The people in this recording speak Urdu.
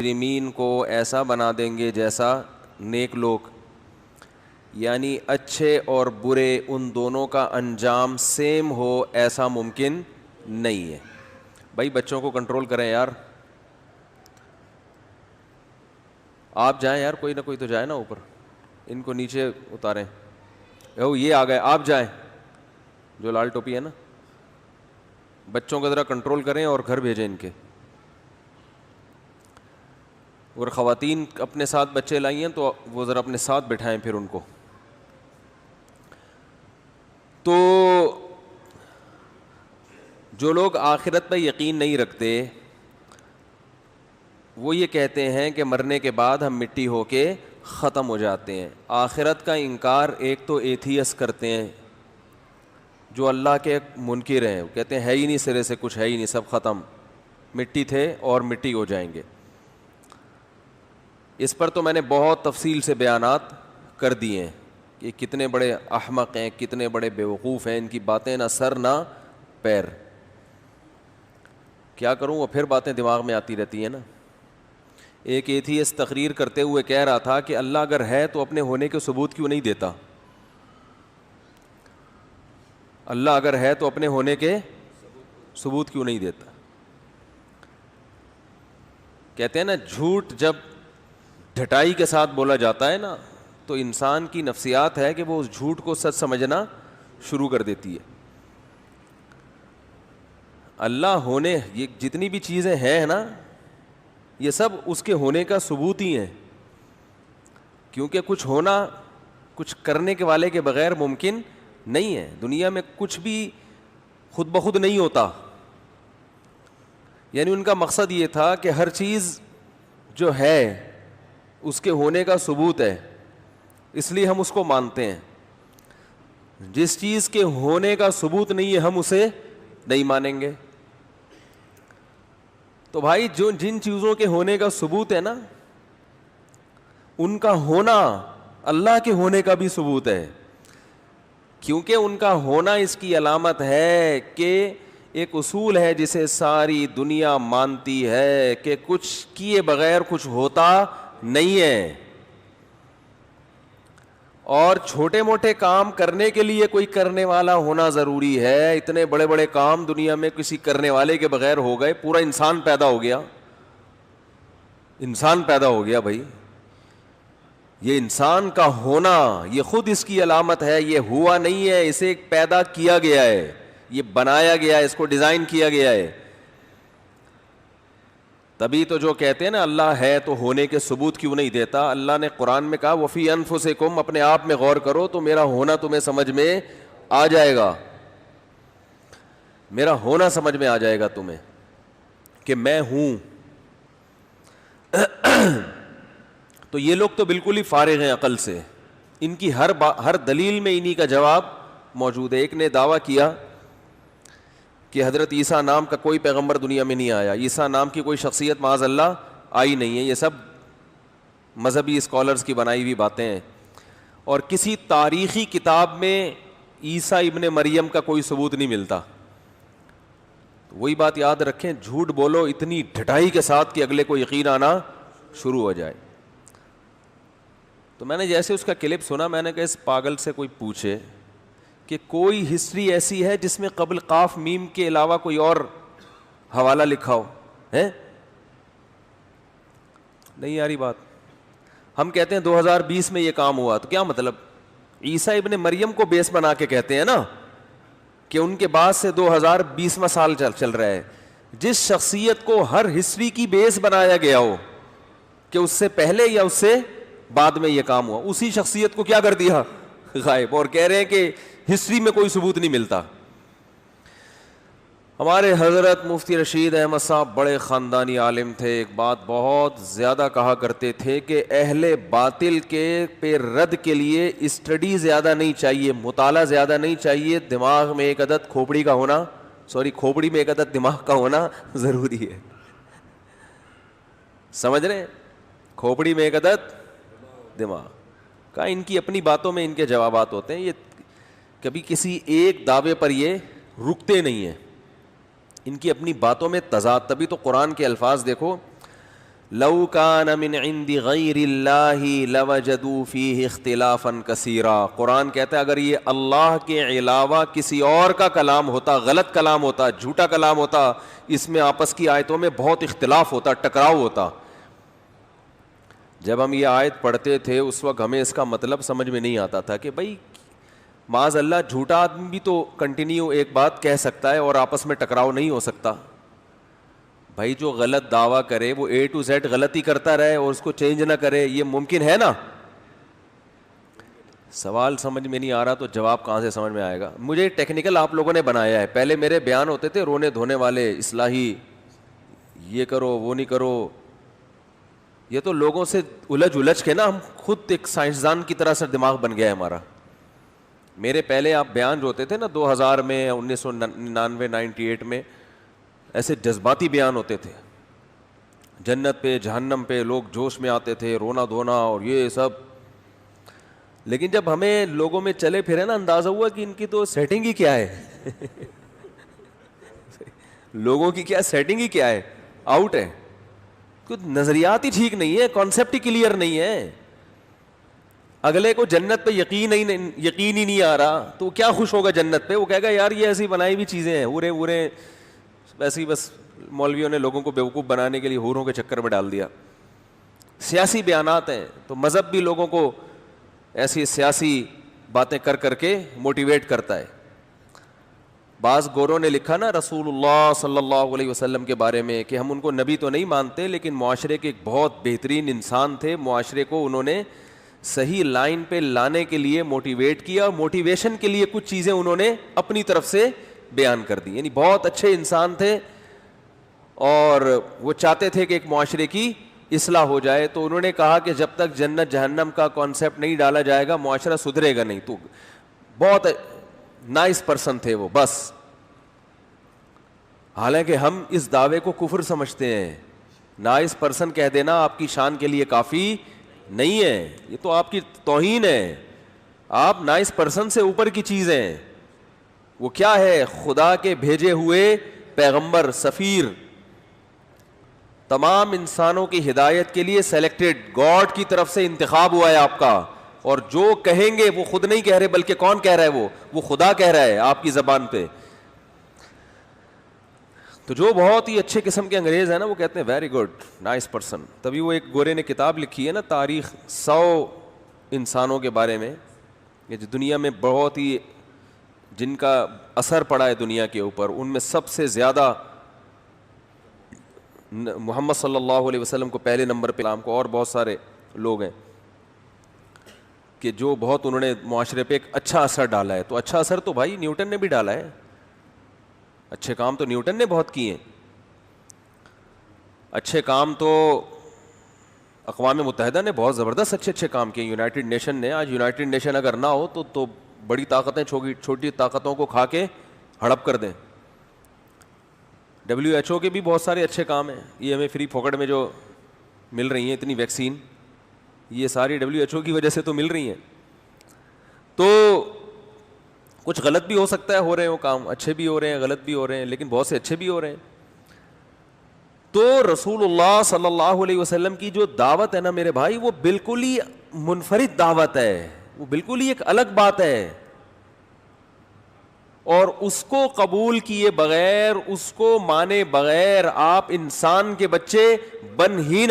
مجرمین کو ایسا بنا دیں گے جیسا نیک لوگ، یعنی اچھے اور برے ان دونوں کا انجام سیم ہو ایسا ممکن نہیں ہے۔ بھائی بچوں کو کنٹرول کریں یار، آپ جائیں یار، کوئی نہ کوئی تو جائے نا اوپر، ان کو نیچے اتاریں۔ یہ آ گئے، آپ جائیں، جو لال ٹوپی ہے نا، بچوں کو ذرا کنٹرول کریں اور گھر بھیجیں ان کے۔ اور خواتین اپنے ساتھ بچے لائی ہیں تو وہ ذرا اپنے ساتھ بٹھائیں پھر ان کو۔ تو جو لوگ آخرت پہ یقین نہیں رکھتے وہ یہ کہتے ہیں کہ مرنے کے بعد ہم مٹی ہو کے ختم ہو جاتے ہیں۔ آخرت کا انکار ایک تو ایتھیس کرتے ہیں، جو اللہ کے منکر ہیں، وہ کہتے ہیں ہے ہی نہیں، سرے سے کچھ ہے ہی نہیں، سب ختم، مٹی تھے اور مٹی ہو جائیں گے۔ اس پر تو میں نے بہت تفصیل سے بیانات کر دیے ہیں کہ کتنے بڑے احمق ہیں، کتنے بڑے بیوقوف ہیں، ان کی باتیں نہ سر نہ پیر۔ کیا کروں، وہ پھر باتیں دماغ میں آتی رہتی ہیں نا۔ ایک ایتھیسٹ تقریر کرتے ہوئے کہہ رہا تھا کہ اللہ اگر ہے تو اپنے ہونے کے ثبوت کیوں نہیں دیتا؟ اللہ اگر ہے تو اپنے ہونے کے ثبوت کیوں نہیں دیتا؟ کہتے ہیں نا جھوٹ جب ڈھٹائی کے ساتھ بولا جاتا ہے نا تو انسان کی نفسیات ہے کہ وہ اس جھوٹ کو سچ سمجھنا شروع کر دیتی ہے۔ اللہ ہونے، یہ جتنی بھی چیزیں ہیں نا یہ سب اس کے ہونے کا ثبوت ہی ہیں، کیونکہ کچھ ہونا کچھ کرنے کے والے کے بغیر ممکن نہیں ہے۔ دنیا میں کچھ بھی خود بخود نہیں ہوتا، یعنی ان کا مقصد یہ تھا کہ ہر چیز جو ہے اس کے ہونے کا ثبوت ہے، اس لیے ہم اس کو مانتے ہیں۔ جس چیز کے ہونے کا ثبوت نہیں ہے ہم اسے نہیں مانیں گے۔ تو بھائی جو جن چیزوں کے ہونے کا ثبوت ہے نا ان کا ہونا اللہ کے ہونے کا بھی ثبوت ہے، کیونکہ ان کا ہونا اس کی علامت ہے کہ ایک اصول ہے جسے ساری دنیا مانتی ہے کہ کچھ کیے بغیر کچھ ہوتا نہیں ہے، اور چھوٹے موٹے کام کرنے کے لیے کوئی کرنے والا ہونا ضروری ہے۔ اتنے بڑے بڑے کام دنیا میں کسی کرنے والے کے بغیر ہو گئے، پورا انسان پیدا ہو گیا، انسان پیدا ہو گیا بھائی۔ یہ انسان کا ہونا یہ خود اس کی علامت ہے، یہ ہوا نہیں ہے، اسے پیدا کیا گیا ہے، یہ بنایا گیا ہے، اس کو ڈیزائن کیا گیا ہے۔ تبھی تو جو کہتے ہیں نا اللہ ہے تو ہونے کے ثبوت کیوں نہیں دیتا، اللہ نے قرآن میں کہا وفی انفسکم، اپنے آپ میں غور کرو تو میرا ہونا تمہیں سمجھ میں آ جائے گا، میرا ہونا سمجھ میں آ جائے گا تمہیں کہ میں ہوں۔ تو یہ لوگ تو بالکل ہی فارغ ہیں عقل سے، ان کی ہر دلیل میں انہی کا جواب موجود ہے۔ ایک نے دعویٰ کیا کہ حضرت عیسیٰ نام کا کوئی پیغمبر دنیا میں نہیں آیا، عیسیٰ نام کی کوئی شخصیت معاذ اللہ آئی نہیں ہے، یہ سب مذہبی اسکالرز کی بنائی ہوئی باتیں ہیں، اور کسی تاریخی کتاب میں عیسیٰ ابن مریم کا کوئی ثبوت نہیں ملتا۔ وہی بات یاد رکھیں، جھوٹ بولو اتنی ڈھٹائی کے ساتھ کہ اگلے کو یقین آنا شروع ہو جائے۔ تو میں نے جیسے اس کا کلپ سنا میں نے کہا اس پاگل سے کوئی پوچھے کہ کوئی ہسٹری ایسی ہے جس میں قبل قاف میم کے علاوہ کوئی اور حوالہ لکھا ہو ہے؟ نہیں یاری بات۔ ہم کہتے ہیں 2020 میں یہ کام ہوا، تو کیا مطلب؟ عیسیٰ ابن مریم کو بیس بنا کے کہتے ہیں نا کہ ان کے بعد سے 2020واں سال چل رہا ہے۔ جس شخصیت کو ہر ہسٹری کی بیس بنایا گیا ہو کہ اس سے پہلے یا اس سے بعد میں یہ کام ہوا، اسی شخصیت کو کیا کر دیا؟ غائب، اور کہہ رہے ہیں کہ ہسٹری میں کوئی ثبوت نہیں ملتا۔ ہمارے حضرت مفتی رشید احمد صاحب بڑے خاندانی عالم تھے، ایک بات بہت زیادہ کہا کرتے تھے کہ اہل باطل کے پہ رد کے لیے اسٹڈی زیادہ نہیں چاہیے، مطالعہ زیادہ نہیں چاہیے، دماغ میں ایک عدد کھوپڑی کا ہونا، کھوپڑی میں ایک عدد دماغ کا ہونا ضروری ہے۔ سمجھ رہے ہیں؟ کھوپڑی میں ایک عدد دماغ کا، ان کی اپنی باتوں میں ان کے جوابات ہوتے ہیں، یہ کبھی کسی ایک دعوے پر یہ رکتے نہیں ہیں، ان کی اپنی باتوں میں تضاد۔ تبھی تو قرآن کے الفاظ دیکھو، لو کان من عند غیر اللہ لوجدوا فیہ اختلافا کثیرا. قرآن کہتا ہے اگر یہ اللہ کے علاوہ کسی اور کا کلام ہوتا, غلط کلام ہوتا, جھوٹا کلام ہوتا, اس میں آپس کی آیتوں میں بہت اختلاف ہوتا, ٹکراؤ ہوتا. جب ہم یہ آیت پڑھتے تھے اس وقت ہمیں اس کا مطلب سمجھ میں نہیں آتا تھا کہ بھائی معاذ اللہ جھوٹا آدمی بھی تو کنٹینیو ایک بات کہہ سکتا ہے اور آپس میں ٹکراؤ نہیں ہو سکتا. بھائی جو غلط دعویٰ کرے وہ اے ٹو زیڈ غلطی کرتا رہے اور اس کو چینج نہ کرے, یہ ممکن ہے نا؟ سوال سمجھ میں نہیں آ رہا تو جواب کہاں سے سمجھ میں آئے گا؟ مجھے ٹیکنیکل آپ لوگوں نے بنایا ہے. پہلے میرے بیان ہوتے تھے رونے دھونے والے, اصلاحی, یہ کرو وہ نہیں کرو. یہ تو لوگوں سے الجھ کے نا ہم خود ایک سائنسدان کی طرح سے دماغ بن گیا ہے ہمارا. میرے پہلے آپ بیان جو ہوتے تھے نا 2000 میں, 1999 98 میں, ایسے جذباتی بیان ہوتے تھے, جنت پہ جہنم پہ لوگ جوش میں آتے تھے, رونا دھونا اور یہ سب. لیکن جب ہمیں لوگوں میں چلے پھرے نا اندازہ ہوا کہ ان کی تو سیٹنگ ہی کیا ہے لوگوں کی کیا سیٹنگ ہی کیا ہے, آؤٹ ہے. کچھ نظریات ہی ٹھیک نہیں ہے, کانسیپٹ ہی کلیئر نہیں ہے. اگلے کو جنت پہ یقین ہی نہیں آ رہا تو کیا خوش ہوگا جنت پہ؟ وہ کہے گا یار یہ ایسی بنائی ہوئی چیزیں ہیں, اورے ویسے ہی بس مولویوں نے لوگوں کو بیوقوف بنانے کے لیے حوروں کے چکر میں ڈال دیا. سیاسی بیانات ہیں تو مذہب بھی لوگوں کو ایسی سیاسی باتیں کر کے موٹیویٹ کرتا ہے. بعض گوروں نے لکھا نا رسول اللہ صلی اللہ علیہ وسلم کے بارے میں کہ ہم ان کو نبی تو نہیں مانتے لیکن معاشرے کے ایک بہت بہترین انسان تھے, معاشرے کو انہوں نے صحیح لائن پہ لانے کے لیے موٹیویٹ کیا, موٹیویشن کے لیے کچھ چیزیں انہوں نے اپنی طرف سے بیان کر دی. یعنی بہت اچھے انسان تھے اور وہ چاہتے تھے کہ ایک معاشرے کی اصلاح ہو جائے. تو انہوں نے کہا کہ جب تک جنت جہنم کا کانسیپٹ نہیں ڈالا جائے گا معاشرہ سدھرے گا نہیں. تو بہت نائس پرسن تھے وہ بس. حالانکہ ہم اس دعوے کو کفر سمجھتے ہیں. نائس پرسن کہہ دینا آپ کی شان کے لیے کافی نہیں ہے, یہ تو آپ کی توہین ہے. آپ نائس پرسن سے اوپر کی چیز ہیں. وہ کیا ہے؟ خدا کے بھیجے ہوئے پیغمبر, سفیر, تمام انسانوں کی ہدایت کے لیے سلیکٹڈ, گاڈ کی طرف سے انتخاب ہوا ہے آپ کا. اور جو کہیں گے وہ خود نہیں کہہ رہے بلکہ کون کہہ رہا ہے؟ وہ خدا کہہ رہا ہے آپ کی زبان پہ. تو جو بہت ہی اچھے قسم کے انگریز ہیں نا وہ کہتے ہیں ویری گڈ, نائس پرسن. تبھی وہ ایک گورے نے کتاب لکھی ہے نا تاریخ 100 انسانوں کے بارے میں کہ جو دنیا میں بہت ہی جن کا اثر پڑا ہے دنیا کے اوپر, ان میں سب سے زیادہ محمد صلی اللہ علیہ وسلم کو پہلے نمبر پہ, نام کو, اور بہت سارے لوگ ہیں کہ جو بہت انہوں نے معاشرے پہ ایک اچھا اثر ڈالا ہے. تو اچھا اثر تو بھائی نیوٹن نے بھی ڈالا ہے, اچھے کام تو نیوٹن نے بہت کیے ہیں. اچھے کام تو اقوام متحدہ نے بہت زبردست اچھے کام کیے. یونائٹڈ نیشن نے, آج یونائٹڈ نیشن اگر نہ ہو تو بڑی طاقتیں چھوٹی طاقتوں کو کھا کے ہڑپ کر دیں. WHO کے بھی بہت سارے اچھے کام ہیں. یہ ہمیں فری پھوکٹ میں جو مل رہی ہیں اتنی ویکسین, یہ ساری WHO کی وجہ سے تو مل رہی ہیں. تو کچھ غلط بھی ہو سکتا ہے, ہو رہے ہو کام, اچھے بھی ہو رہے ہیں, غلط بھی ہو رہے ہیں, لیکن بہت سے اچھے بھی ہو رہے ہیں. تو رسول اللہ صلی اللہ علیہ وسلم کی جو دعوت ہے نا میرے بھائی, وہ بالکل ہی منفرد دعوت ہے, وہ بالکل ہی ایک الگ بات ہے. اور اس کو قبول کیے بغیر, اس کو مانے بغیر آپ انسان کے بچے بن ہی